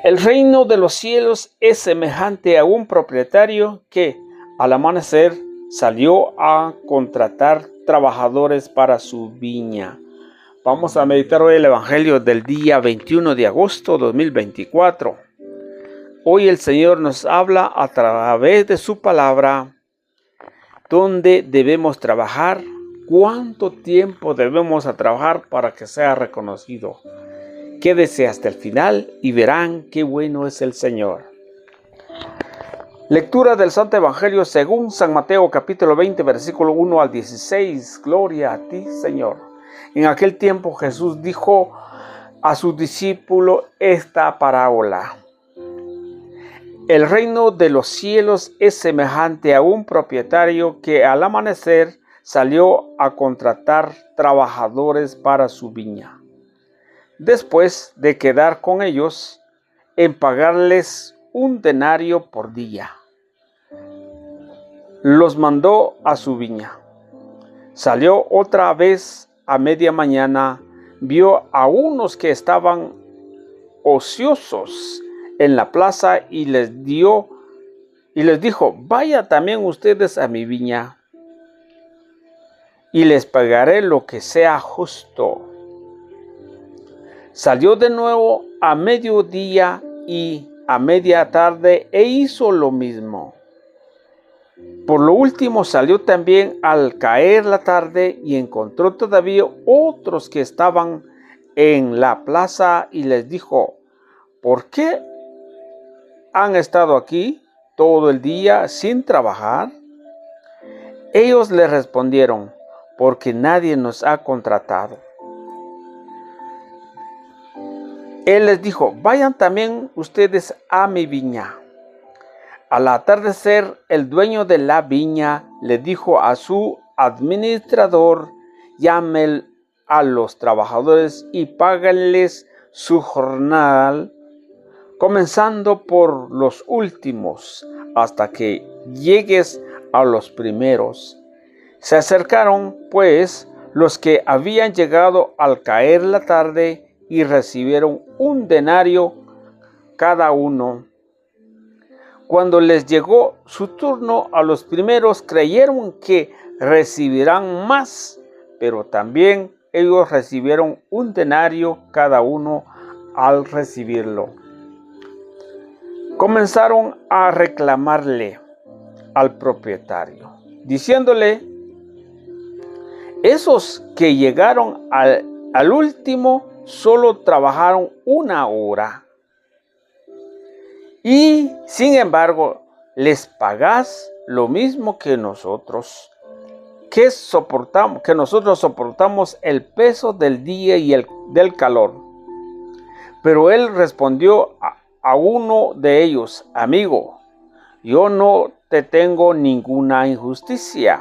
El reino de los cielos es semejante a un propietario que al amanecer salió a contratar trabajadores para su viña. Vamos a meditar hoy el evangelio del día 21 de agosto de 2024. Hoy el Señor nos habla a través de su palabra dónde debemos trabajar, cuánto tiempo debemos trabajar para que sea reconocido. Quédese hasta el final y verán qué bueno es el Señor. Lectura del Santo Evangelio según San Mateo capítulo 20 versículo 1 al 16. Gloria a ti, Señor. En aquel tiempo Jesús dijo a sus discípulos esta parábola. El reino de los cielos es semejante a un propietario que al amanecer salió a contratar trabajadores para su viña. Después de quedar con ellos, en pagarles un denario por día, los mandó a su viña. Salió otra vez a media mañana, vio a unos que estaban ociosos en la plaza y les dijo, vaya también ustedes a mi viña y les pagaré lo que sea justo. Salió de nuevo a mediodía y a media tarde e hizo lo mismo. Por lo último salió también al caer la tarde y encontró todavía otros que estaban en la plaza y les dijo, ¿por qué han estado aquí todo el día sin trabajar? Ellos le respondieron, porque nadie nos ha contratado. Él les dijo, vayan también ustedes a mi viña. Al atardecer, el dueño de la viña le dijo a su administrador, llame a los trabajadores y págales su jornal, comenzando por los últimos, hasta que llegues a los primeros. Se acercaron, pues, los que habían llegado al caer la tarde y recibieron un denario cada uno. Cuando les llegó su turno, a los primeros creyeron que recibirán más, pero también ellos recibieron un denario cada uno al recibirlo. Comenzaron a reclamarle al propietario, diciéndole, esos que llegaron al último solo trabajaron 1 hora. Y sin embargo, les pagás lo mismo que nosotros, que nosotros soportamos el peso del día y del calor. Pero él respondió a uno de ellos, amigo, yo no te tengo ninguna injusticia.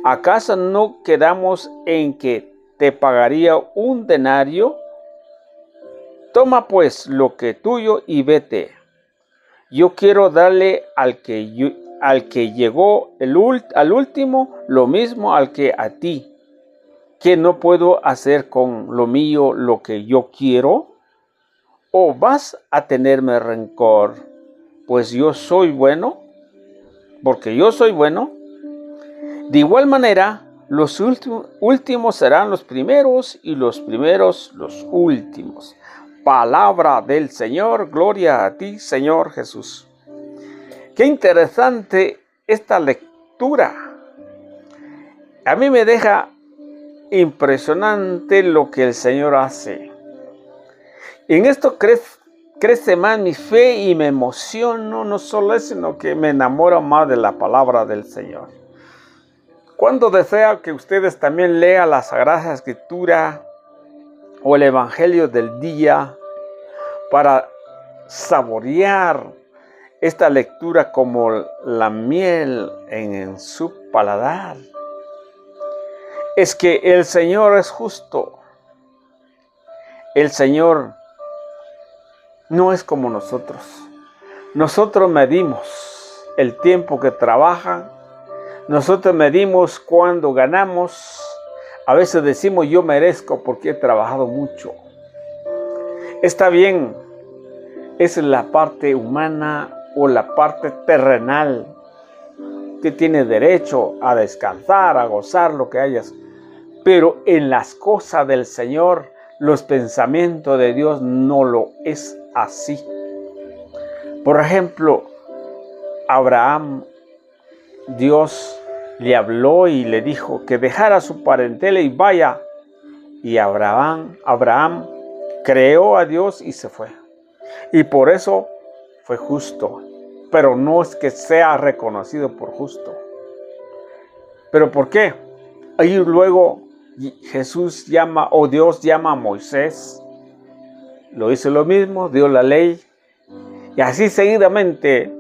¿Acaso no quedamos en que te pagaría un denario? Toma pues lo que es tuyo y vete. Yo quiero darle al que llegó al último lo mismo al que a ti. ¿Que no puedo hacer con lo mío lo que yo quiero? ¿O vas a tenerme rencor? Pues yo soy bueno, porque yo soy bueno. De igual manera, los últimos serán los primeros y los primeros los últimos. Palabra del Señor, gloria a ti, Señor Jesús. Qué interesante esta lectura. A mí me deja impresionante lo que el Señor hace. En esto crece más mi fe y me emociono, no solo eso, sino que me enamoro más de la palabra del Señor. Cuando desea que ustedes también lean la Sagrada Escritura o el Evangelio del día para saborear esta lectura como la miel en su paladar. Es que el Señor es justo. El Señor no es como nosotros. Nosotros medimos el tiempo que trabajan. Nosotros medimos cuando ganamos. A veces decimos yo merezco porque he trabajado mucho. Está bien es la parte humana o la parte terrenal que tiene derecho a descansar, a gozar lo que hayas. Pero en las cosas del Señor, los pensamientos de Dios no lo es así. Por ejemplo, Abraham, Dios le habló y le dijo que dejara su parentela y vaya. Y Abraham creó a Dios y se fue. Y por eso fue justo. Pero no es que sea reconocido por justo. ¿Pero por qué? Ahí luego Jesús llama, o Dios llama a Moisés. Lo hizo lo mismo, dio la ley. Y así seguidamente.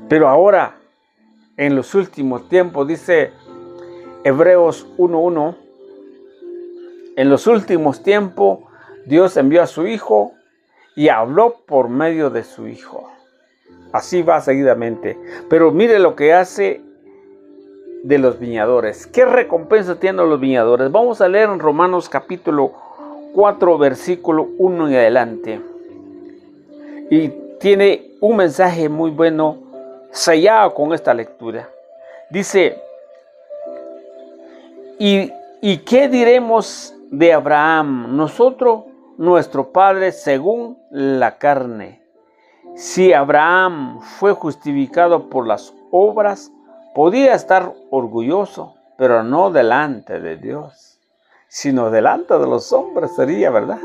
Pero ahora, en los últimos tiempos, dice Hebreos 1:1, en los últimos tiempos, Dios envió a su Hijo y habló por medio de su Hijo. Así va seguidamente. Pero mire lo que hace de los viñadores. ¿Qué recompensa tienen los viñadores? Vamos a leer en Romanos capítulo 4, versículo 1 en adelante. Y tiene un mensaje muy bueno sellado con esta lectura. Dice, ¿y qué diremos de Abraham? Nosotros, nuestro padre, según la carne. Si Abraham fue justificado por las obras, podía estar orgulloso, pero no delante de Dios, sino delante de los hombres sería, ¿verdad?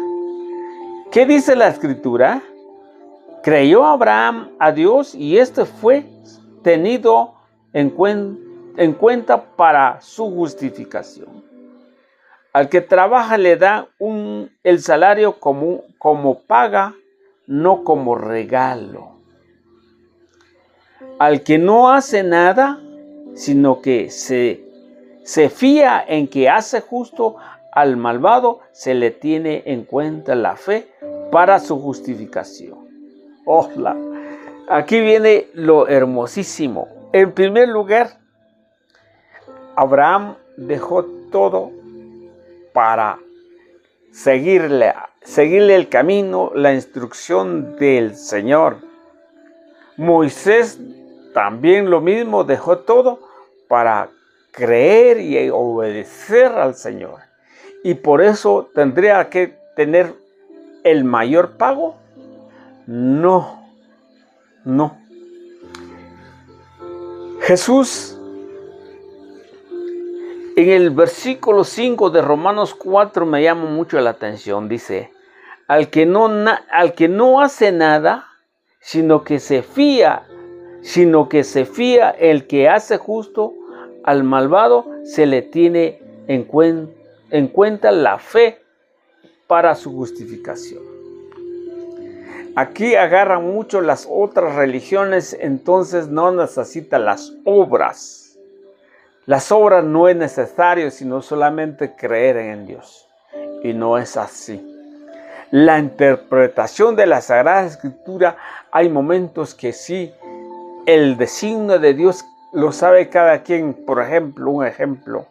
¿Qué dice la Escritura? Creyó Abraham a Dios y este fue tenido en cuenta para su justificación. Al que trabaja le da el salario como paga, no como regalo. Al que no hace nada, sino que se fía en que hace justo, al malvado se le tiene en cuenta la fe para su justificación. Hola, aquí viene lo hermosísimo. En primer lugar, Abraham dejó todo para seguirle el camino, la instrucción del Señor. Moisés también lo mismo, dejó todo para creer y obedecer al Señor. Y por eso tendría que tener el mayor pago. No. Jesús, en el versículo 5 de Romanos 4 me llama mucho la atención. Dice, al que no hace nada, sino que se fía el que hace justo, al malvado se le tiene en cuenta la fe para su justificación. Aquí agarran mucho las otras religiones, entonces no necesita las obras. Las obras no es necesario, sino solamente creer en Dios. Y no es así. La interpretación de la Sagrada Escritura, hay momentos que sí, el designio de Dios lo sabe cada quien. Por ejemplo, un ejemplo.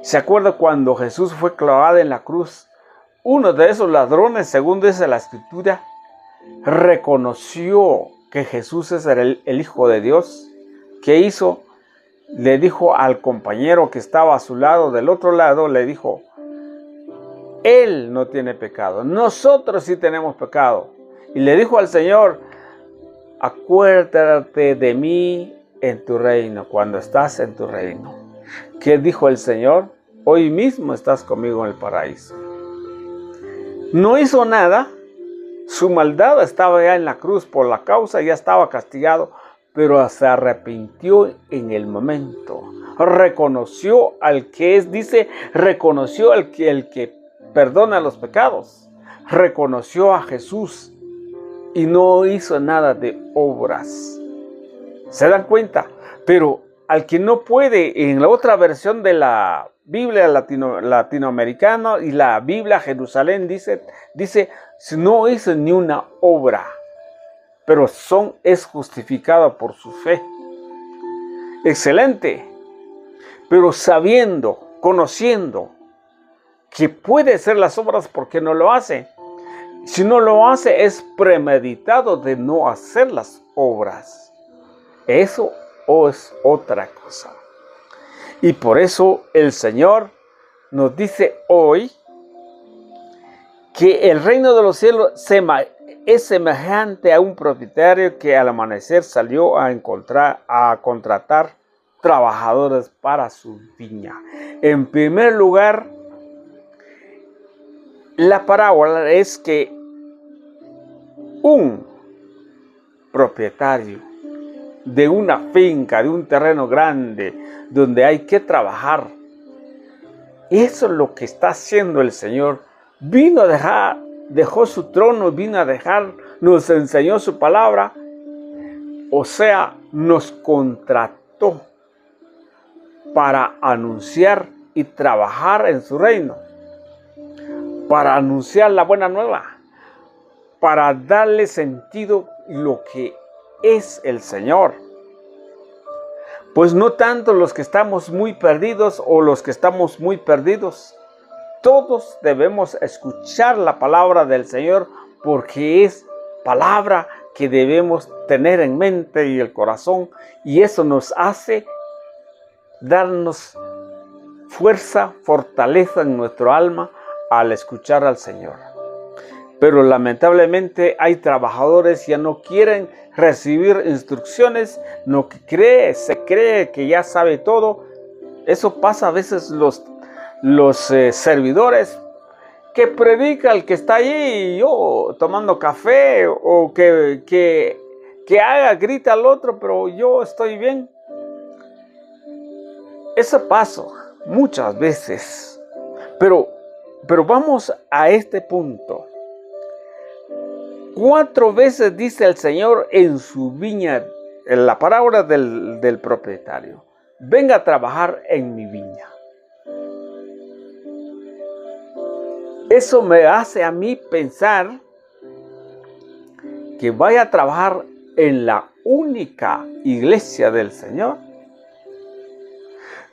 ¿Se acuerda cuando Jesús fue clavado en la cruz? Uno de esos ladrones, según dice la Escritura, reconoció que Jesús era el Hijo de Dios. ¿Qué hizo? Le dijo al compañero que estaba a su lado, del otro lado, le dijo, Él no tiene pecado, nosotros sí tenemos pecado. Y le dijo al Señor, acuérdate de mí en tu reino, cuando estás en tu reino. ¿Qué dijo el Señor? Hoy mismo estás conmigo en el paraíso. No hizo nada. Su maldad estaba ya en la cruz por la causa, ya estaba castigado, pero se arrepintió en el momento. Reconoció al que es, dice, reconoció al que el que perdona los pecados. Reconoció a Jesús y no hizo nada de obras. ¿Se dan cuenta? Pero al que no puede, en la otra versión de la Biblia latinoamericana y la Biblia Jerusalén dice, no hizo ni una obra, pero es justificado por su fe. Excelente. Pero sabiendo, conociendo que puede hacer las obras, ¿por qué no lo hace? Si no lo hace, es premeditado de no hacer las obras. Eso es otra cosa. Y por eso el Señor nos dice hoy que el reino de los cielos es semejante a un propietario que al amanecer salió a contratar trabajadores para su viña. En primer lugar, la parábola es que un propietario de una finca, de un terreno grande, donde hay que trabajar, eso es lo que está haciendo el Señor. Dejó su trono, vino a dejar, nos enseñó su palabra, o sea, nos contrató para anunciar y trabajar en su reino, para anunciar la buena nueva, para darle sentido lo que es el Señor. Pues no tanto los que estamos muy perdidos o los que estamos muy perdidos. Todos debemos escuchar la palabra del Señor porque es palabra que debemos tener en mente y el corazón, y eso nos hace darnos fuerza, fortaleza en nuestro alma al escuchar al Señor. Pero lamentablemente hay trabajadores que ya no quieren recibir instrucciones, se cree que ya sabe todo. Eso pasa a veces los servidores que predica el que está allí tomando café, o que grita al otro, pero yo estoy bien. Eso pasa muchas veces, pero vamos a este punto. 4 veces dice el Señor en su viña, en la parábola del propietario: venga a trabajar en mi viña. Eso me hace a mí pensar que vaya a trabajar en la única iglesia del Señor.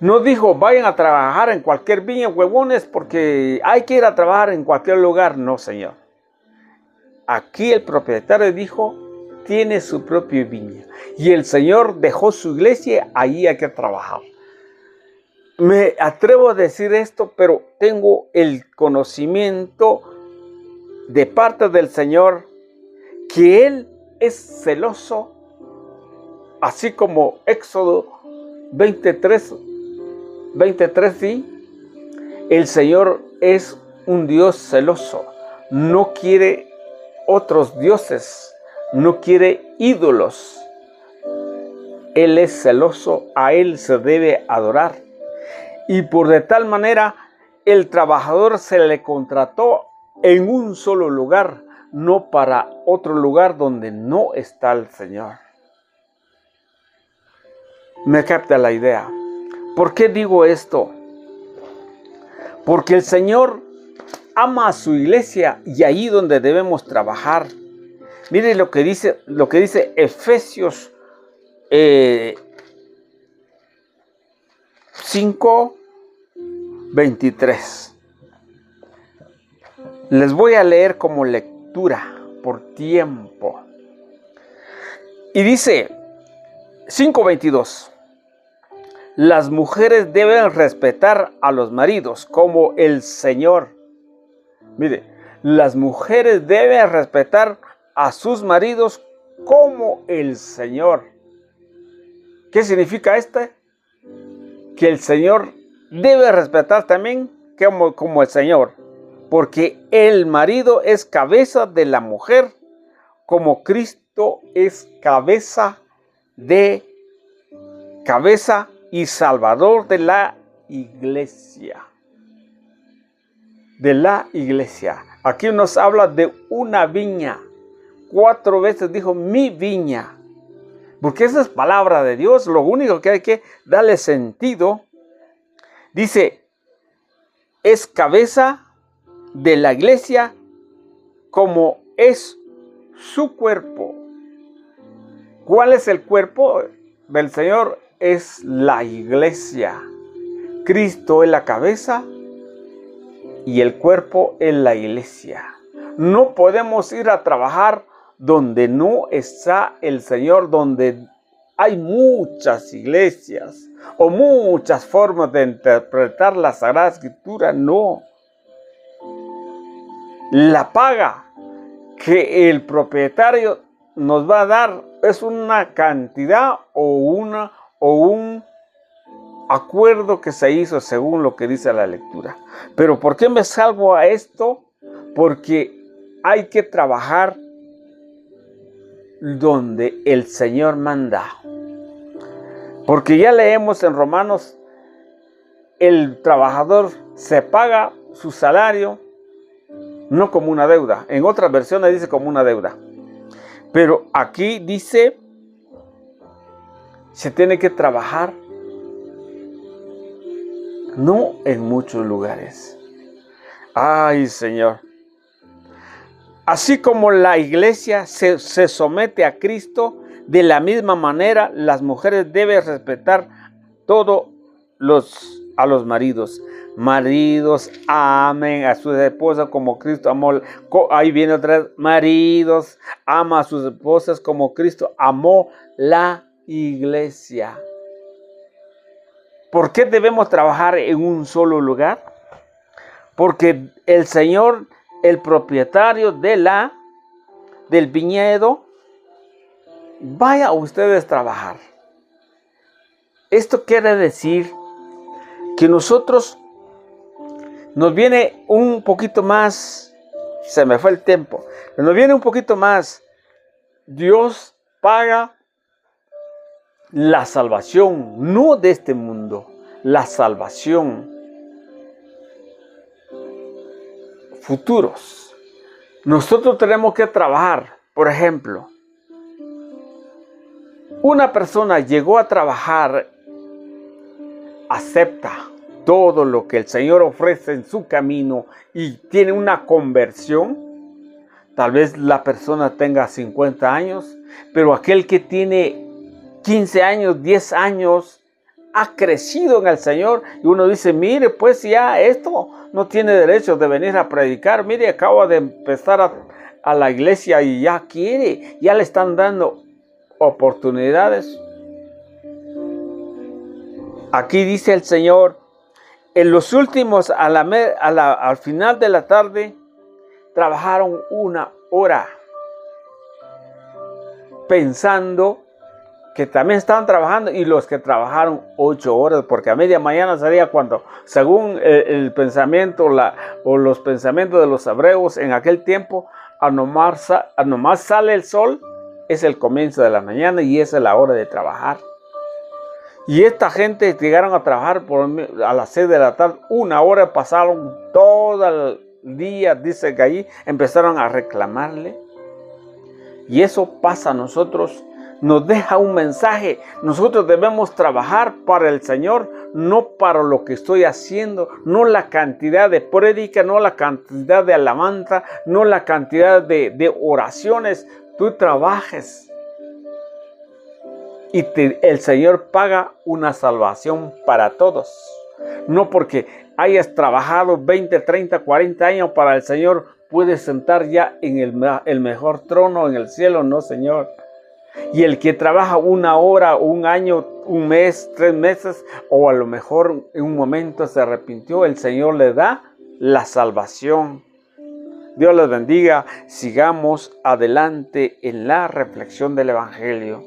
No dijo vayan a trabajar en cualquier viña, huevones, porque hay que ir a trabajar en cualquier lugar. No, Señor. Aquí el propietario dijo, tiene su propia viña. Y el Señor dejó su iglesia, ahí hay que trabajar. Me atrevo a decir esto, pero tengo el conocimiento de parte del Señor que Él es celoso, así como Éxodo 23, sí. El Señor es un Dios celoso, no quiere otros dioses, no quiere ídolos. Él es celoso, a Él se debe adorar. Y por de tal manera, el trabajador se le contrató en un solo lugar, no para otro lugar donde no está el Señor. ¿Me capta la idea? ¿Por qué digo esto? Porque el Señor ama a su iglesia y ahí donde debemos trabajar. Mire lo que dice Efesios 5:23. Les voy a leer como lectura por tiempo. Y dice 5:22. Las mujeres deben respetar a los maridos como el Señor. Mire, las mujeres deben respetar a sus maridos como el Señor. ¿Qué significa esto? Que el Señor debe respetar también como el Señor, porque el marido es cabeza de la mujer, como Cristo es cabeza y Salvador de la iglesia. De la iglesia. Aquí nos habla de una viña. 4 veces dijo mi viña. Porque esa es palabra de Dios. Lo único que hay que darle sentido. Dice, es cabeza de la iglesia como es su cuerpo. ¿Cuál es el cuerpo del Señor? Es la iglesia. Cristo es la cabeza y el cuerpo es la iglesia. No podemos ir a trabajar donde no está el Señor, donde hay muchas iglesias o muchas formas de interpretar la Sagrada Escritura. No. La paga que el propietario nos va a dar es una cantidad o un acuerdo que se hizo según lo que dice la lectura. Pero ¿por qué me salgo a esto? Porque hay que trabajar donde el Señor manda. Porque ya leemos en Romanos, el trabajador se paga su salario no como una deuda. En otras versiones dice como una deuda. Pero aquí dice, se tiene que trabajar no en muchos lugares. Ay, Señor. Así como la iglesia se somete a Cristo, de la misma manera las mujeres deben respetar a los maridos. Maridos, amen a sus esposas como Cristo amó. Ahí viene otra vez. Maridos, ama a sus esposas como Cristo amó la iglesia. ¿Por qué debemos trabajar en un solo lugar? Porque el Señor, el propietario del viñedo, vaya ustedes a trabajar. Esto quiere decir que nosotros nos viene un poquito más, se me fue el tiempo, nos viene un poquito más. Dios paga la salvación, no de este mundo, la salvación. Futuros. Nosotros tenemos que trabajar. Por ejemplo, una persona llegó a trabajar, acepta todo lo que el Señor ofrece en su camino y tiene una conversión. Tal vez la persona tenga 50 años, pero aquel que tiene 15 años, 10 años, ha crecido en el Señor. Y uno dice, mire, pues ya esto no tiene derecho de venir a predicar. Mire, acaba de empezar a la iglesia y ya le están dando oportunidades. Aquí dice el Señor, en los últimos, al final de la tarde, trabajaron 1 hora, pensando que también estaban trabajando, y los que trabajaron 8 horas, porque a media mañana sería cuando, según el pensamiento o los pensamientos de los hebreos en aquel tiempo, a nomás sale el sol, es el comienzo de la mañana y esa es la hora de trabajar. Y esta gente llegaron a trabajar a las 6 de la tarde, 1 hora, pasaron todo el día, dice que allí empezaron a reclamarle. Y eso pasa a nosotros, nos deja un mensaje. Nosotros debemos trabajar para el Señor, no para lo que estoy haciendo, no la cantidad de prédica, no la cantidad de alabanza, no la cantidad de oraciones. Tú trabajes y el Señor paga una salvación para todos. No porque hayas trabajado 20, 30, 40 años para el Señor, puedes sentar ya en el mejor trono en el cielo. No, Señor. Y el que trabaja 1 hora, 1 año, 1 mes, 3 meses, o a lo mejor en un momento se arrepintió, el Señor le da la salvación. Dios les bendiga. Sigamos adelante en la reflexión del Evangelio.